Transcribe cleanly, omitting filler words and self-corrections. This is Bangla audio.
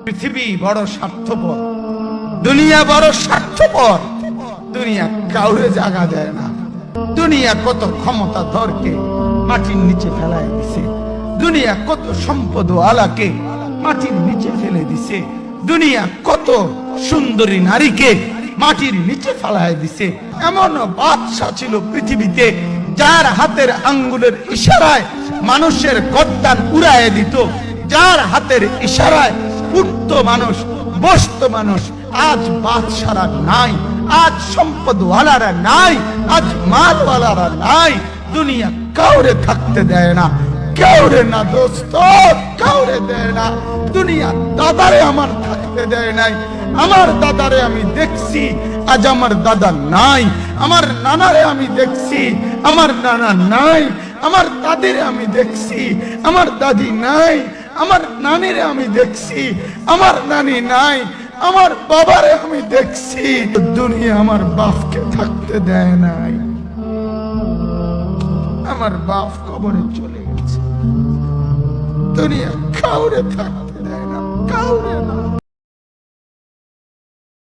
পৃথিবী বড় স্বার্থপর, দুনিয়া বড় স্বার্থপর। দুনিয়া কাউরে জায়গা দেয় না। দুনিয়া কত ক্ষমতাধরকে মাটির নিচে ফেলায় দিছে। দুনিয়া কত সম্পদ আলাকে মাটির নিচে ফেলে দিছে। দুনিয়া কত সুন্দরী নারীকে মাটির নিচে ফেলায় দিছে। এমন বাদশা ছিল পৃথিবীতে যার হাতের আঙ্গুলের ইশারায় মানুষের গর্দান উড়ায় দিত, যার হাতের ইশারায় উঠত মানুষ, বসত মানুষ। আজ বাদশারা নাই, আজ সম্পদওয়ালারা নাই, আজ মালওয়ালারা নাই। দুনিয়া কাউরে থাকতে দেয় না, কাউরে না দোস্ত, কাউরে দেয় না। দুনিয়া দাদারে আমার থাকতে দেয় নাই। আমার দাদারে আমি দেখছি, আজ আমার দাদা নাই। আমার নানারে আমি দেখছি, আমার নানা নাই। আমার দাদিরে আমি দেখছি, আমার দাদি নাই। আমার নানিরে আমি দেখছি, আমার নানি নাই। আমার বাবারে আমি দেখছি। দুনিয়া আমার বাপকে থাকতে দেয় নাই। আমার বাপ কবরে চলে গেছে। দুনিয়া কাউরে থাকতে দেয় না, কাউরে না।